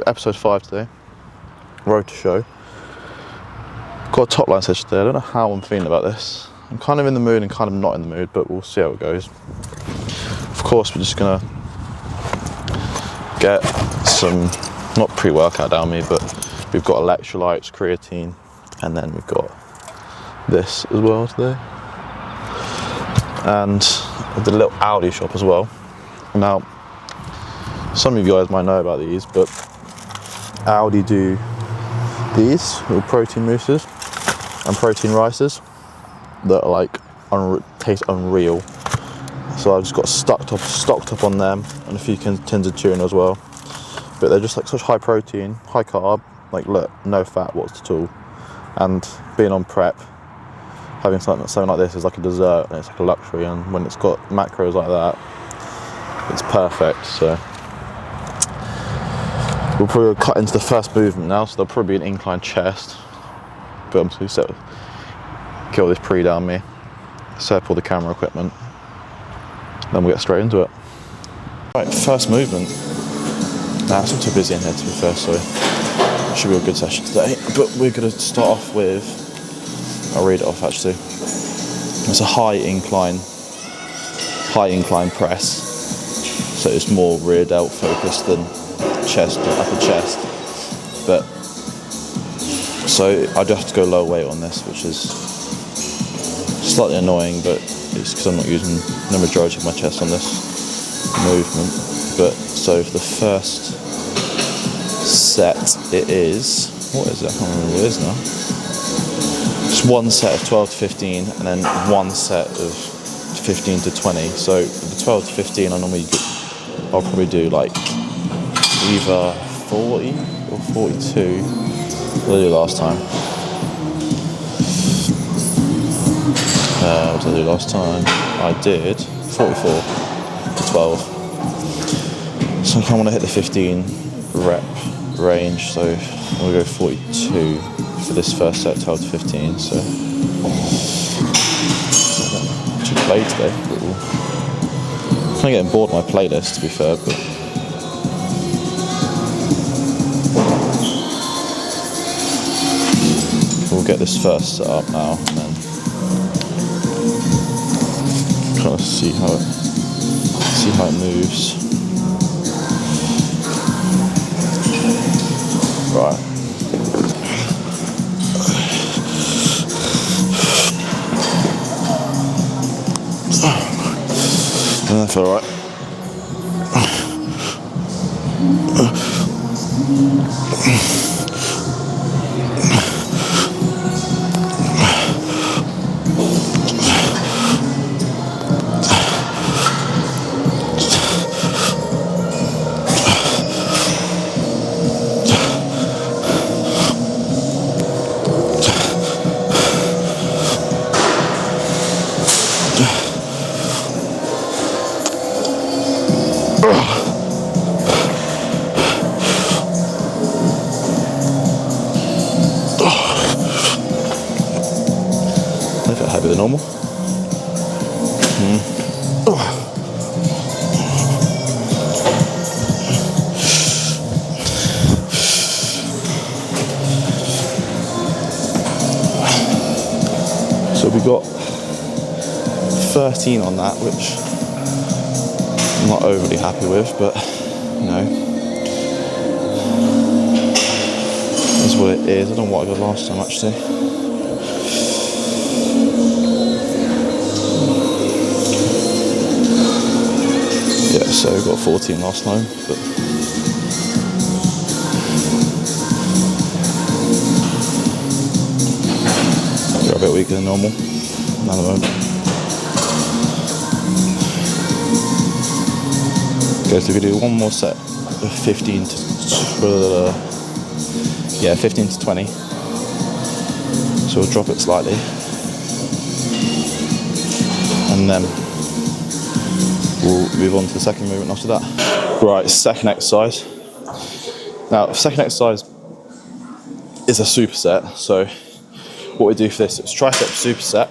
Episode 5 today, road to show. Got a top line session today. I don't know how I'm feeling about this. I'm kind of in the mood and kind of not in the mood, but we'll see how it goes. Of course, we're just gonna get some, not pre-workout down me, but we've got electrolytes, creatine, and then we've got this as well today. And the little Aldi shop as well. Now, some of you guys might know about these, but Aldi do these little protein mousses and protein rices that are like taste unreal. So I've just got stocked up on them and a few tins of tuna as well. But they're just like such high protein, high carb, like look, no fat at all. And being on prep, having something like this is like a dessert and it's like a luxury. And when it's got macros like that, it's perfect. So we'll probably cut into the first movement now, so there'll probably be an incline chest. But I'm just going to get all this pre down me, set up all the camera equipment, then we'll get straight into it. Right, first movement. Nah, it's not too busy in here to be fair, so it should be a good session today. But we're going to start off with, I'll read it off actually. It's a high incline press, so it's more rear delt focused than chest or upper chest, but so I do have to go low weight on this, which is slightly annoying, but it's because I'm not using the majority of my chest on this movement. But so for the first set, it is, what is it? I can't remember what it is now. Just one set of 12 to 15 and then one set of 15 to 20. So the 12 to 15 I'll probably do like either 40 or 42. What did I do last time? What did I do last time? I did 44 to 12. So I kind of want to hit the 15 rep range, so I'm going to go 42 for this first set, 12 to 15. So I should play today. I'm kind of getting bored of my playlist, to be fair, but we'll get this first set up now and then kind of see how it moves. Right. I feel alright. A bit heavier than normal. So we got 13 on that, which I'm not overly happy with, but you know, that's what it is. I don't know what I got last time actually. Yeah, so we got 14 last time, but we're a bit weaker than normal at the moment. Okay, so we do one more set of 15 to 20. So we'll drop it slightly, and then we'll move on to the second movement after that. Right, second exercise. Now, second exercise is a superset. So what we do for this, it's tricep superset,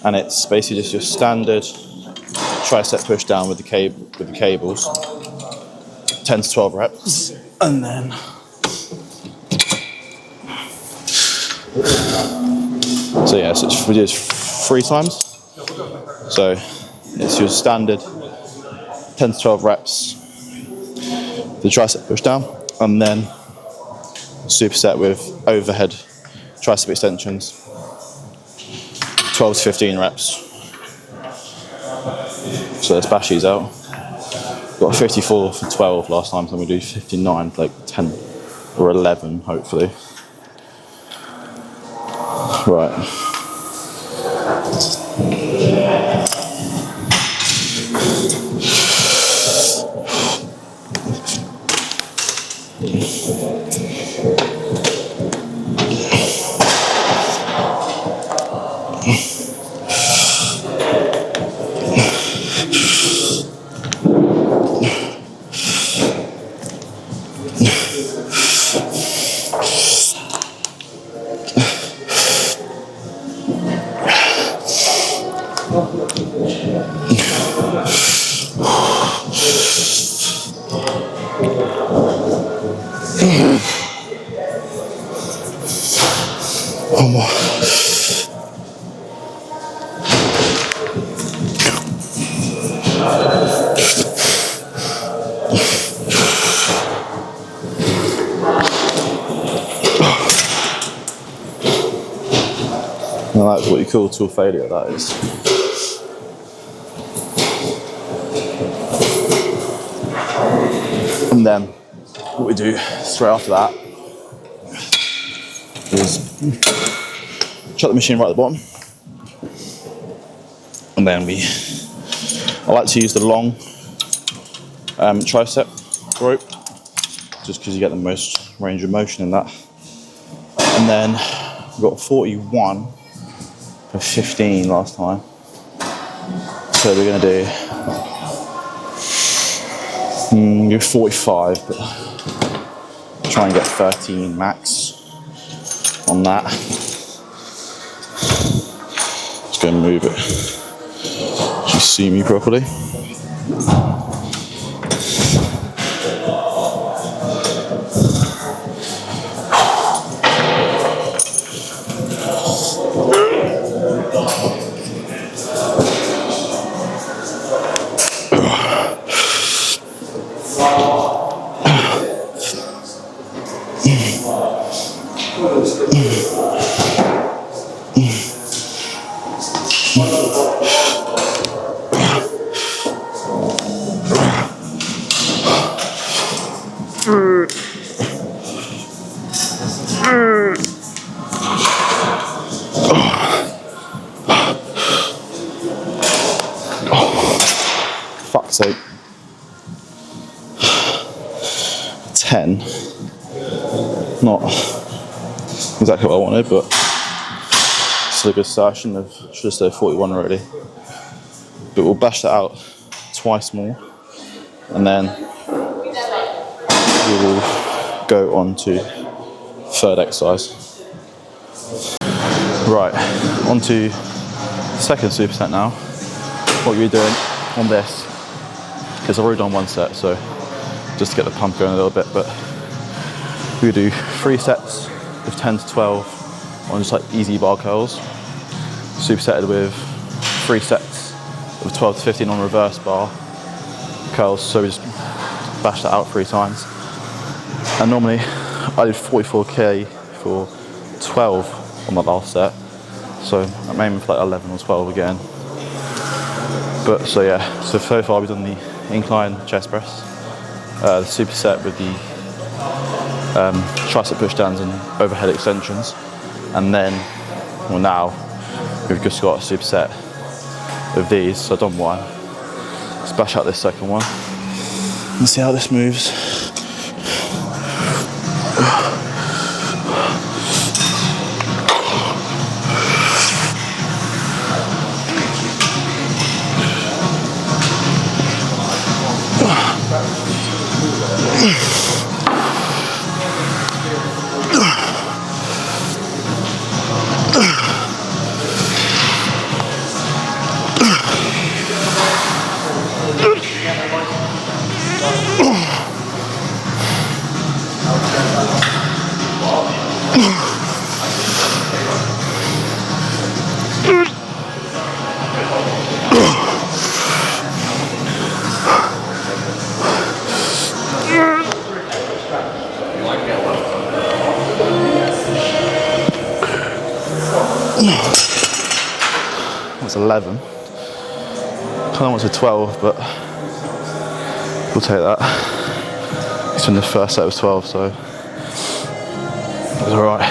and it's basically just your standard tricep push down with the cables, 10 to 12 reps. And then so yeah, so we do it 3 times. So it's your standard 10 to 12 reps, the tricep push down, and then superset with overhead tricep extensions, 12 to 15 reps. So let's bash these out. Got a 54 for 12 last time, so we do 59 for like 10 or 11 hopefully. Right. One more. Now that's what you call tool failure, that is. And then what we do straight after that is chuck the machine right at the bottom. And then I like to use the long tricep rope, just because you get the most range of motion in that. And then we've got 41 for 15 last time. So we're going to do 45, but try and get 13 max on that. Just go and move it. You see me properly. Fuck's sake. 10. Not exactly what I wanted, but still a good session. I should have said 41 already. But we'll bash that out twice more, and then we will go on to third exercise. Right, on to second superset now. What you're doing on this is I've already done 1 set, so just to get the pump going a little bit, but we do 3 sets of 10 to 12 on just like easy bar curls, supersetted with 3 sets of 12 to 15 on reverse bar curls, so we just bash that out 3 times. And normally I did 44k for 12 on the last set, so I'm aiming for like 11 or 12 again. But so yeah, so far we've done the incline chest press, the superset with the tricep pushdowns and overhead extensions, and then, well, now we've just got a superset of these. So I've done 1. Let's bash out this second one and see how this moves. That's 11. Kind of wants a 12, but we'll take that. It's when the first set was 12, so it was alright.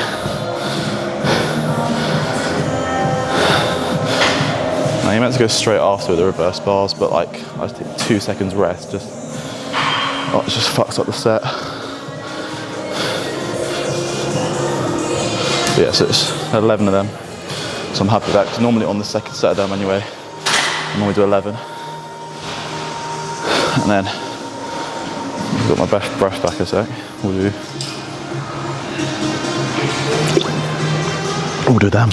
Now you meant to go straight after with the reverse bars, but like I just take 2 seconds rest. It just fucks up the set. But yeah, so it's 11 of them. So I'm happy with that, because normally on the second set of them anyway, I normally do 11. And then, I've got my breath back a sec, we'll do them.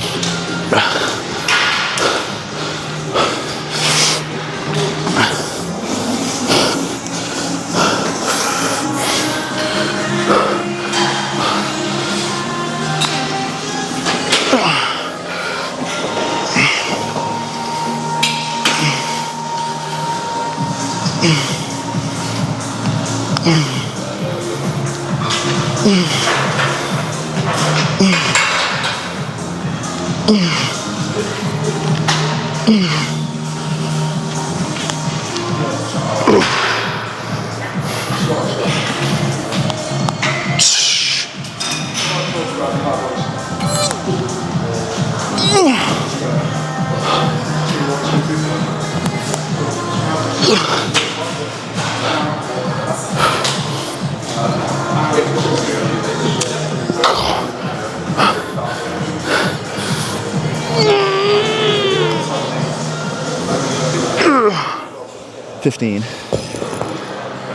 15.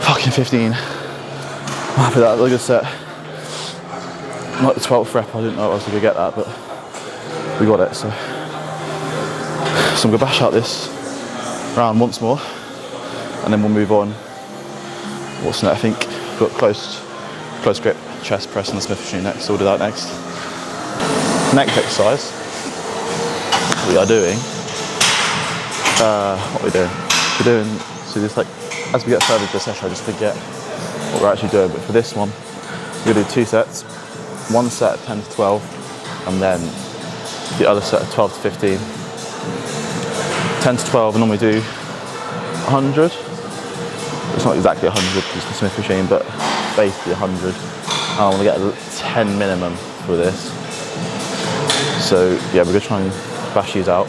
Fucking 15. I'm happy with that. Look at the set. Not the 12th rep, I didn't know I was going to get that, but we got it. So I'm going to bash out this round once more, and then we'll move on. What's next? I think we've got close grip chest press on the Smith machine next, so we'll do that next. Next exercise we are doing, what are we doing? We're doing, so just like, as we get further into the session I just forget what we're actually doing, but for this one we're going to do 2 sets. One set of 10 to 12, and then the other set of 12 to 15. 10 to 12, I normally do 100. It's not exactly 100 because it's the Smith machine, but basically 100. I want to get a 10 minimum for this. So yeah, we're going to try and bash these out.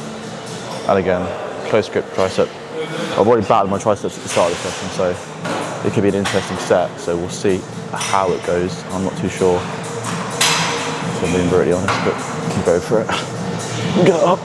And again, close grip tricep. I've already battered my triceps at the start of the session, so it could be an interesting set. So we'll see how it goes. I'm not too sure, if I'm being brutally honest, but we can go for it. Get up.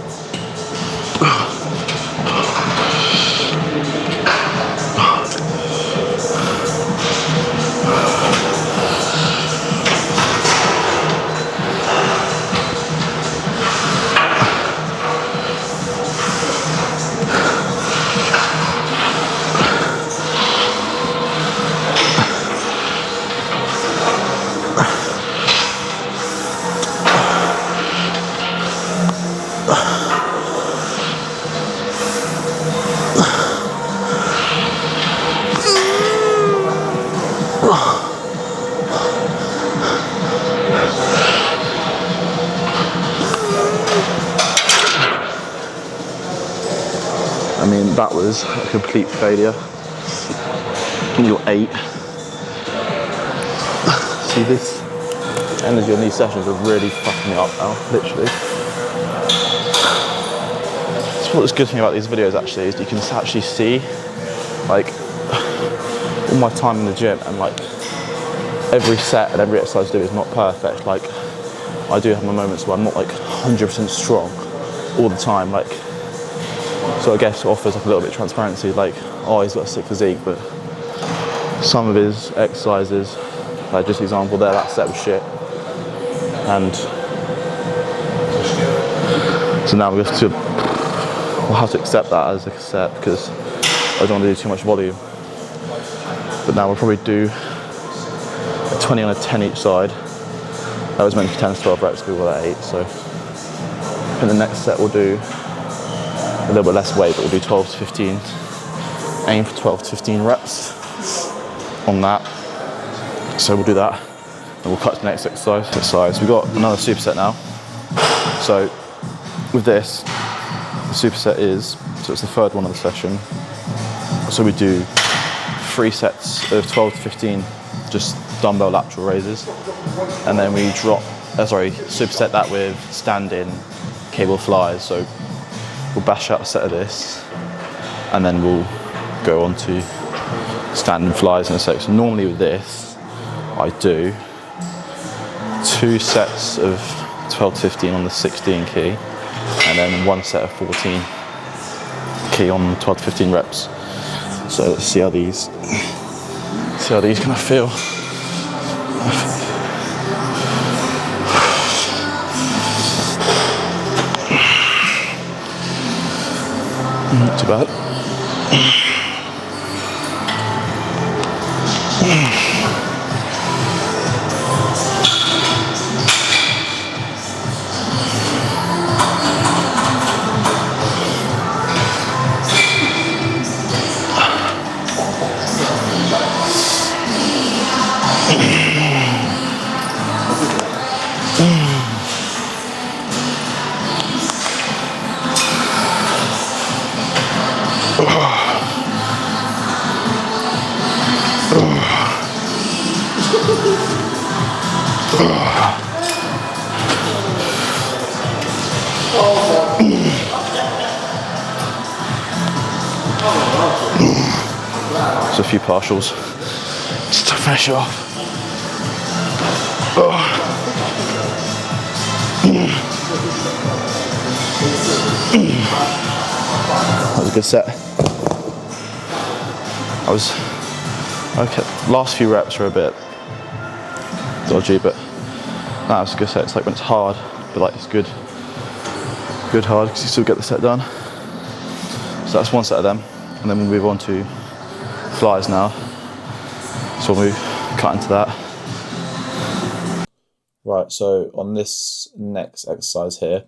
I mean, that was a complete failure. You got 8. See, this energy on these sessions are really fucking me up now, literally. That's what's good thing about these videos actually, is you can actually see like all my time in the gym, and like every set and every exercise I do is not perfect. Like I do have my moments where I'm not like 100% strong all the time, like, so I guess it offers like a little bit of transparency, like, oh, he's got a sick physique, but some of his exercises, like just example there, that set was shit. And so now we'll have to accept that as a set, because I don't want to do too much volume. But now we'll probably do a 20 on a 10 each side, That was meant to be 10 to 12 reps, we were at 8, so in the next set we'll do a little bit less weight, but we'll do 12 to 15. Aim for 12 to 15 reps on that. So we'll do that, and we'll cut to the next exercise. We've got another superset now. So with this, the superset is, so it's the third one of the session. So we do 3 sets of 12 to 15, just dumbbell lateral raises, and then we superset that with standing cable flies. So we'll bash out a set of this, and then we'll go on to standing flies in a sec. So normally with this, I do 2 sets of 12 to 15 on the 16 key, and then 1 set of 14 key on 12 to 15 reps. So let's see how these kind of feel. Not too bad. Just a few partials, just to finish it off. That was a good set. Last few reps were a bit dodgy, but that was a good set. It's like when it's hard, but like it's good hard, because you still get the set done. So that's 1 set of them, and then we'll move on to flies now. So we'll cut into that. Right, so on this next exercise here,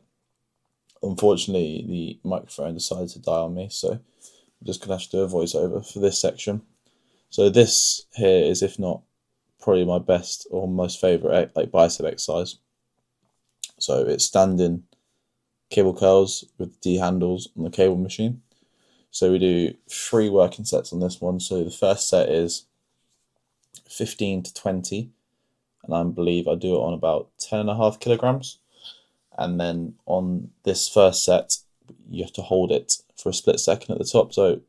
unfortunately the microphone decided to die on me, so I'm just gonna have to do a voiceover for this section. So this here is, if not probably my best or most favourite like bicep exercise. So it's standing cable curls with D handles on the cable machine. So we do 3 working sets on this one. So the first set is 15 to 20, and I believe I do it on about 10.5 kilograms. And then on this first set, you have to hold it for a split second at the top. So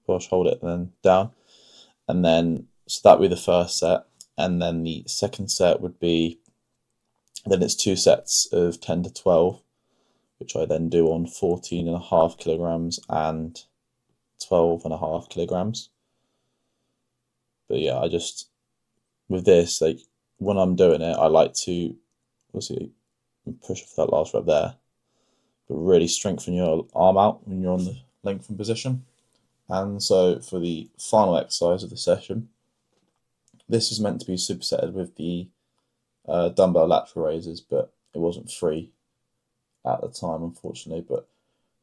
push, hold it, and then down. And then, so that would be the first set. And then the second set would be, then it's 2 sets of 10 to 12, which I then do on 14.5 kilograms and 12.5 kilograms. But yeah, I just, with this, like when I'm doing it, I like to obviously push for that last rep there, but really strengthen your arm out when you're on the lengthened position. And so for the final exercise of the session, this is meant to be supersetted with the dumbbell lateral raises, but it wasn't free at the time, unfortunately. But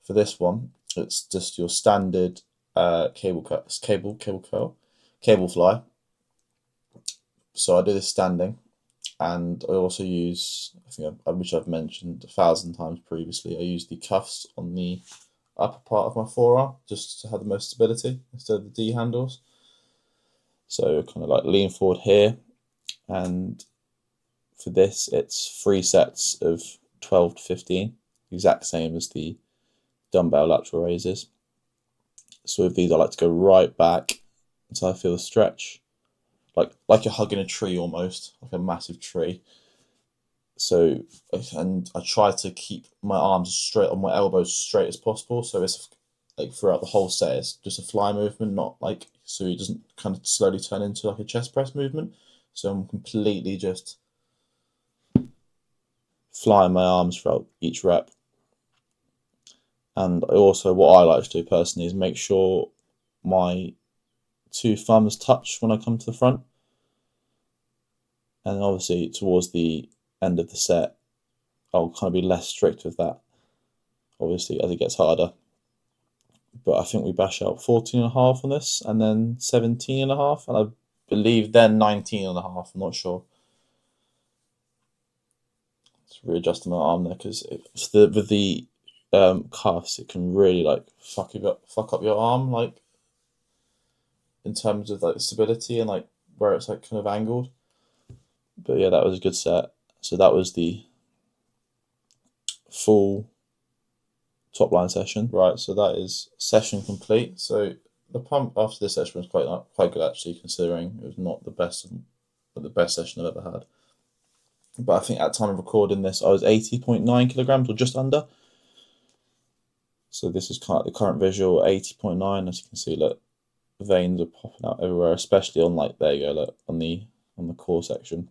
for this one, it's just your standard cable fly. So I do this standing, and I also use, which I've mentioned 1,000 times previously, I use the cuffs on the upper part of my forearm just to have the most stability instead of the D handles. So kind of like lean forward here, and for this it's 3 sets of 12 to 15, exact same as the dumbbell lateral raises. So with these I like to go right back until I feel a stretch, like you're hugging a tree almost, like a massive tree. So, and I try to keep my arms straight on my elbows straight as possible. So it's like throughout the whole set, it's just a fly movement, not like, so it doesn't kind of slowly turn into like a chest press movement. So I'm completely just flying my arms throughout each rep. And also what I like to do personally is make sure my 2 thumbs touch when I come to the front. And obviously towards the end of the set, I'll kind of be less strict with that, obviously, as it gets harder. But I think we bash out 14.5 on this, and then 17.5, and I believe then 19.5. I'm not sure. Just readjusting my arm there, because with the cuffs, it can really like fuck up your arm, like in terms of like stability and like where it's like kind of angled. But yeah, that was a good set. So that was the full Topline session. Right, so that is session complete. So the pump after this session was quite good, actually, considering it was not the best session I've ever had. But I think at time of recording this, I was 80.9 kilograms, or just under. So this is kind of the current visual, 80.9. As you can see, look, veins are popping out everywhere, especially on, like, there you go, look, on the core section.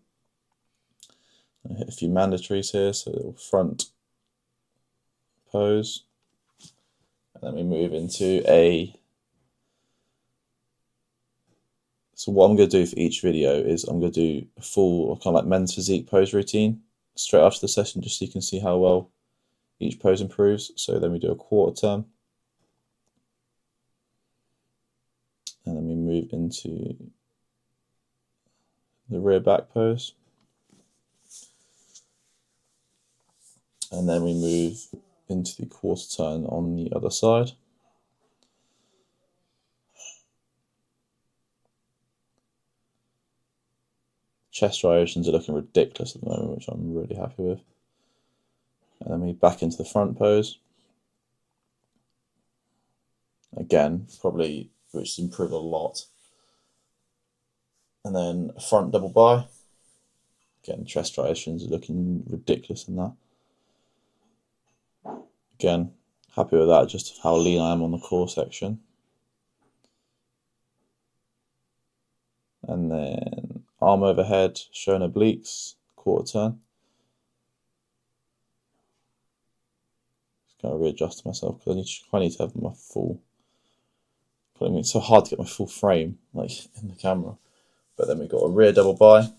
I hit a few mandatories here, so front pose, and then we move into so what I'm going to do for each video is I'm going to do a full kind of like men's physique pose routine straight after the session, just so you can see how well each pose improves. So then we do a quarter turn, and then we move into the rear back pose, and then we move into the quarter turn on the other side. Chest striations are looking ridiculous at the moment, which I'm really happy with. And then we back into the front pose. Again, probably, which has improved a lot. And then a front double bi. Again, chest striations are looking ridiculous in that. Again, happy with that, just how lean I am on the core section. And then arm overhead, showing obliques, quarter turn. Just gotta readjust myself because I need to have my full. I mean, it's so hard to get my full frame like in the camera. But then we got a rear double bi.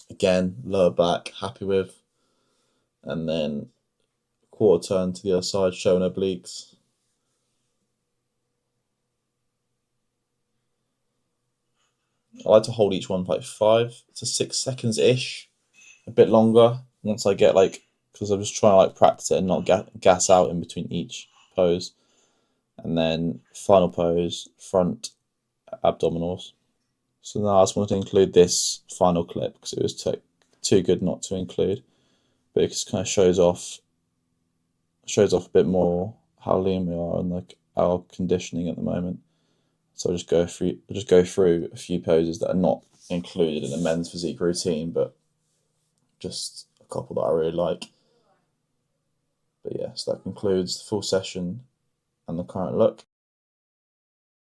Again, lower back, happy with. And then quarter turn to the other side, showing obliques. I like to hold each one for like 5 to 6 seconds ish, a bit longer once I get like, because I'm just trying to like practice it and not gas out in between each pose. And then final pose, front abdominals. So now I just wanted to include this final clip because it was too good not to include, but it just kind of shows off a bit more how lean we are and like our conditioning at the moment. So I'll just go through a few poses that are not included in the men's physique routine, but just a couple that I really like. But yeah, so that concludes the full session and the current look.